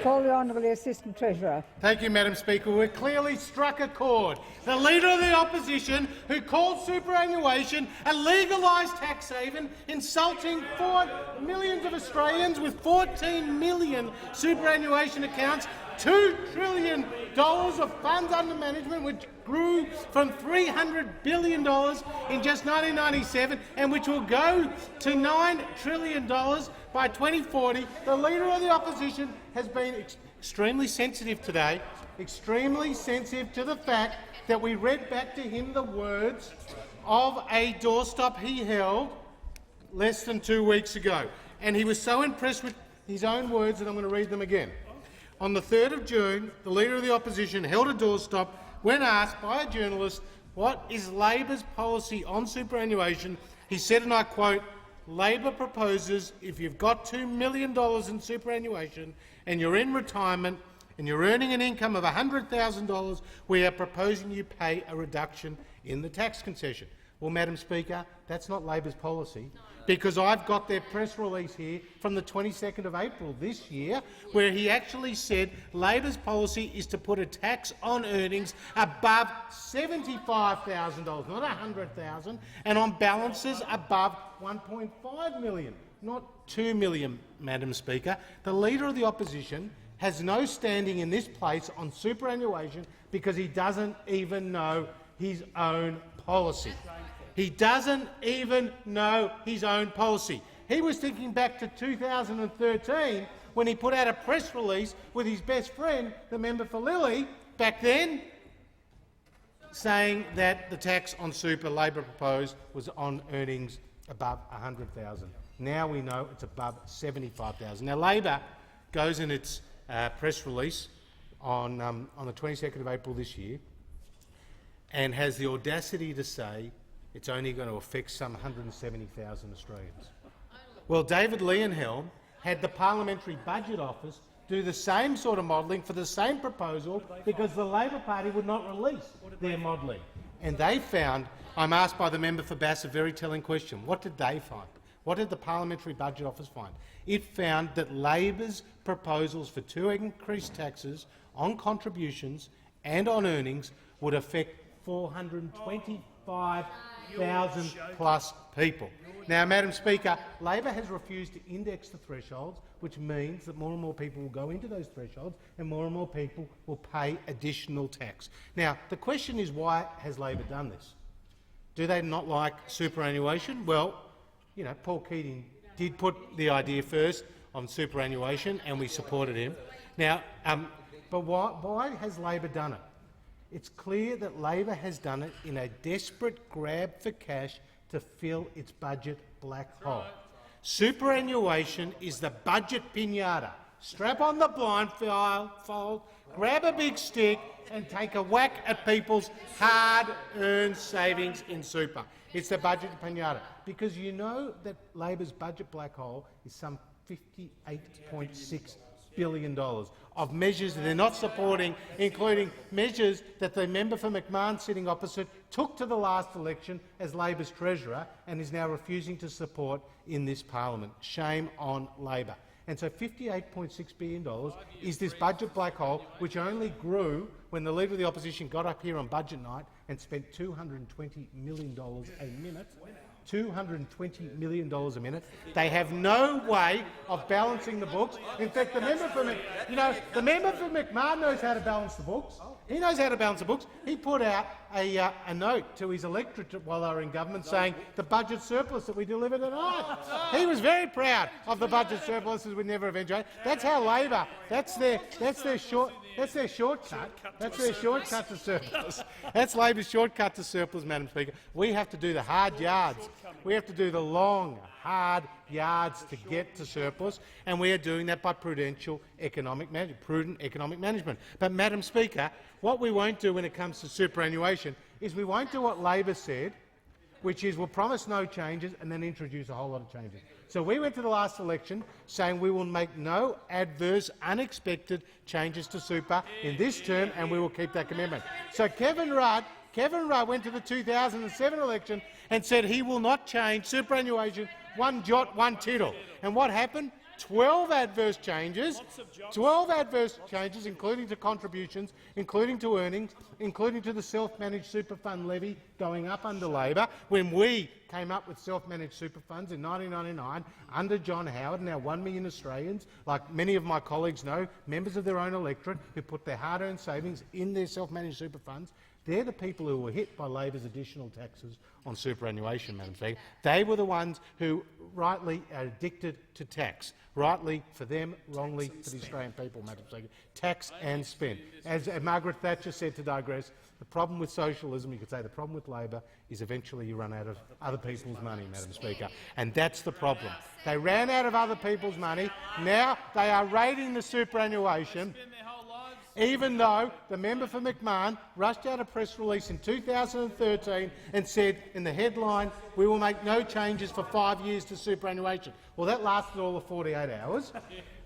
Call the Honourable Assistant Treasurer. Thank you, Madam Speaker. We've clearly struck a chord. The Leader of the Opposition, who called superannuation a legalised tax haven, insulting millions of Australians with 14 million superannuation accounts, $2 trillion of funds under management, which grew from $300 billion in just 1997 and which will go to $9 trillion by 2040. The Leader of the Opposition has been extremely sensitive today, extremely sensitive to the fact that we read back to him the words of a doorstop he held less than 2 weeks ago. And he was so impressed with his own words that I'm going to read them again. On the 3rd of June, the Leader of the Opposition held a doorstop when asked by a journalist what is Labor's policy on superannuation. He said, and I quote, "Labor proposes if you've got $2 million in superannuation and you're in retirement and you're earning an income of $100,000, we are proposing you pay a reduction in the tax concession." Well, Madam Speaker, that's not Labor's policy, because I've got their press release here from the 22nd of April this year, where he actually said Labor's policy is to put a tax on earnings above $75,000, not $100,000, and on balances above $1.5 million, not $2 million, Madam Speaker. The Leader of the Opposition has no standing in this place on superannuation because he doesn't even know his own policy. He doesn't even know his own policy. He was thinking back to 2013 when he put out a press release with his best friend, the member for Lilly, back then, saying that the tax on super Labor proposed was on earnings above $100,000. Now we know it's above $75,000. Now Labor goes in its press release on the 22nd of April this year and has the audacity to say it's only going to affect some 170,000 Australians. Well, David Leonhelm had the Parliamentary Budget Office do the same sort of modelling for the same proposal because the Labor Party would not release their modelling. And they found, I'm asked by the member for Bass a very telling question, what did they find? What did the Parliamentary Budget Office find? It found that Labor's proposals for 2 increased taxes on contributions and on earnings would affect 425,000 plus people. Now, Madam Speaker, Labor has refused to index the thresholds, which means that more and more people will go into those thresholds and more people will pay additional tax. Now, the question is, why has Labor done this? Do they not like superannuation? Well, you know, Paul Keating did put the idea first on superannuation and we supported him. Now, but why has Labor done it? It's clear that Labor has done it in a desperate grab for cash to fill its budget black hole. Superannuation is the budget piñata. Strap on the blindfold, grab a big stick and take a whack at people's hard-earned savings in super. It's the budget piñata, because you know that Labor's budget black hole is some $58.6 billion of measures that they're not supporting, including measures that the member for McMahon sitting opposite took to the last election as Labor's treasurer and is now refusing to support in this parliament. Shame on Labor. And so $58.6 billion is this budget black hole, which only grew when the Leader of the Opposition got up here on budget night and spent $220 million a minute. $220 million a minute. They have no way of balancing the books. In fact, the member for McMahon knows how to balance the books. He knows how to balance the books. He put out a note to his electorate while they were in government saying the budget surplus that we delivered tonight. He was very proud of the budget surpluses we never eventuated. That's how Labor. That's their shortcut. That's their shortcut to surplus. That's Labor's shortcut to surplus, Madam Speaker. We have to do the hard yards. We have to do the long, hard yards to get to surplus, and we are doing that by prudent economic management. But, Madam Speaker, what we won't do when it comes to superannuation is we won't do what Labor said, which is we'll promise no changes and then introduce a whole lot of changes. So we went to the last election saying we will make no adverse, unexpected changes to super in this term, and we will keep that commitment. So Kevin Rudd went to the 2007 election and said he will not change superannuation one jot, one tittle. And what happened? 12 adverse changes, 12 adverse changes, including to contributions, including to earnings, including to the self-managed super fund levy going up under Labor. When we came up with self-managed super funds in 1999 under John Howard, now 1 million Australians, like many of my colleagues know, members of their own electorate who put their hard-earned savings in their self-managed super funds, they're the people who were hit by Labor's additional taxes on superannuation, Madam Speaker. They were the ones who rightly are addicted to tax. Rightly for them, wrongly for the Australian people, Madam Speaker. Tax and spend. As Margaret Thatcher said, to digress, the problem with socialism, you could say the problem with Labor, is eventually you run out of other people's money, Madam Speaker. And that's the problem. They ran out of other people's money. Now they are raiding the superannuation, even though the member for McMahon rushed out a press release in 2013 and said in the headline, "We will make no changes for 5 years to superannuation." Well, that lasted all of 48 hours.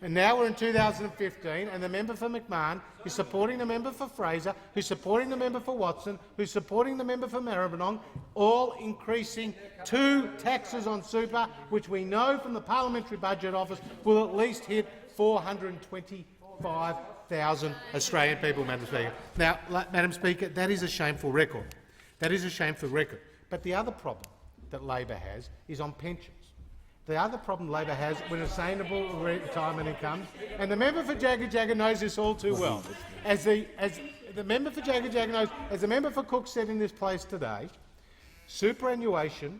And now we're in 2015, and the member for McMahon is supporting the member for Fraser, who's supporting the member for Watson, who's supporting the member for Maribyrnong, all increasing 2 taxes on super, which we know from the Parliamentary Budget Office will at least hit 425,000 Australian people, Madam Speaker. Now, Madam Speaker, that is a shameful record. That is a shameful record. But the other problem that Labor has is on pensions. The other problem Labor has with sustainable retirement incomes, and the member for Jagga knows this all too well. As the member for Jagga knows, as the member for Cook said in this place today, superannuation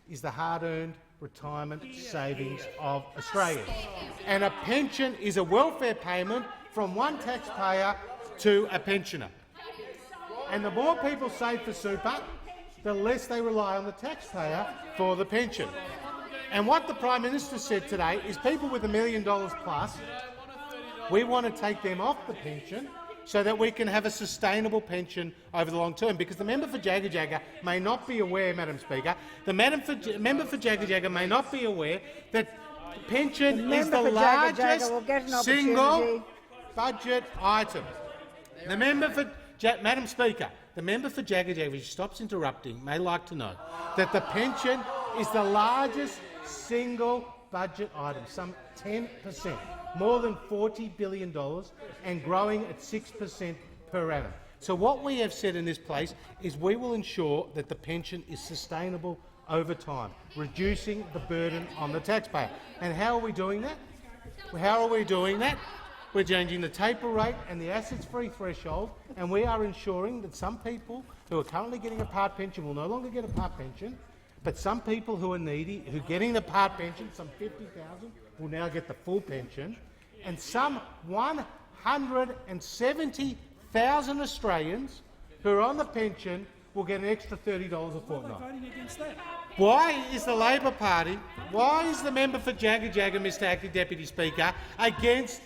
is the hard-earned retirement savings of Australians, and a pension is a welfare payment from one taxpayer to a pensioner. And the more people save for super, the less they rely on the taxpayer for the pension. And what the Prime Minister said today is people with $1 million plus, we want to take them off the pension so that we can have a sustainable pension over the long term. Because the member for Jagga may not be aware, Madam Speaker, the member for Jagga may not be aware that pension is the largest single budget item. The member for Madam Speaker, the member for Jagga, if she stops interrupting, may like to know that the pension is the largest single budget item, some 10%, more than $40 billion, and growing at 6% per annum. So what we have said in this place is we will ensure that the pension is sustainable over time, reducing the burden on the taxpayer. And how are we doing that? How are we doing that? We're changing the taper rate and the assets-free threshold, and we are ensuring that some people who are currently getting a part pension will no longer get a part pension, but some people who are needy, who are getting the part pension, some 50,000, will now get the full pension, and some 170,000 Australians who are on the pension will get an extra $30 a fortnight. Why is the Labor Party, why is the member for Jagga, Mr Acting Deputy Speaker, against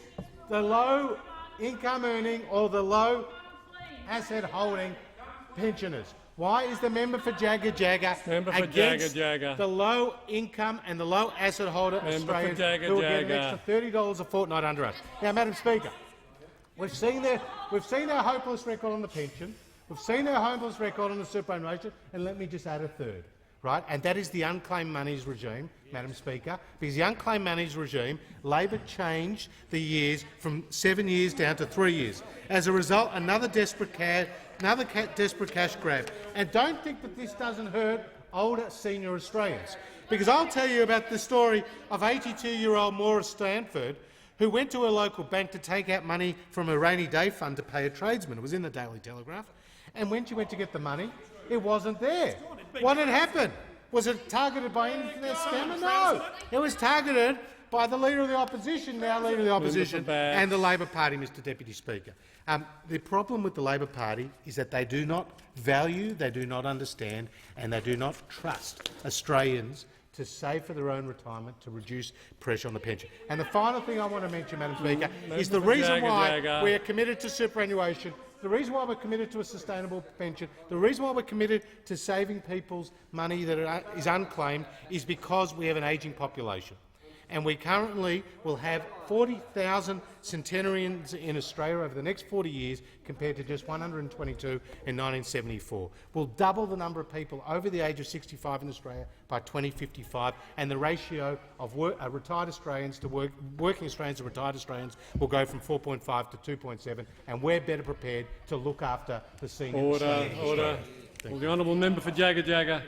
the low income earning or the low asset holding pensioners? Why is the member for Jagga against the low income and the low asset holder Australians who will get an extra $30 a fortnight under us? Now, Madam Speaker, we've seen their hopeless record on the pension, we've seen their hopeless record on the superannuation, and let me just add a third, right? And that is the unclaimed monies regime, Madam Speaker, because the unclaimed monies regime, Labor changed the years from 7 years down to 3 years. As a result, another desperate cash grab. And don't think that this doesn't hurt older senior Australians, because I'll tell you about the story of 82-year-old Maura Stanford, who went to a local bank to take out money from a rainy day fund to pay a tradesman. It was in the Daily Telegraph. And when she went to get the money, it wasn't there. What had happened? Was it targeted by an internet scammer? No. It was targeted by the Leader of the Opposition, now Leader of the Opposition, and the Labor Party, Mr Deputy Speaker. The problem with the Labor Party is that they do not value, they do not understand, and they do not trust Australians to save for their own retirement to reduce pressure on the pension. And the final thing I want to mention, Madam Speaker, is the reason why we are committed to superannuation, the reason why we're committed to a sustainable pension, the reason why we're committed to saving people's money that is unclaimed is because we have an ageing population. and we currently will have 40,000 centenarians in Australia over the next 40 years compared to just 122 in 1974. We'll double the number of people over the age of 65 in Australia by 2055, and the ratio of retired Australians to working Australians to retired Australians will go from 4.5 to 2.7, and we're better prepared to look after the senior Australians. Order. Well, the honourable member for Jagga Jagga.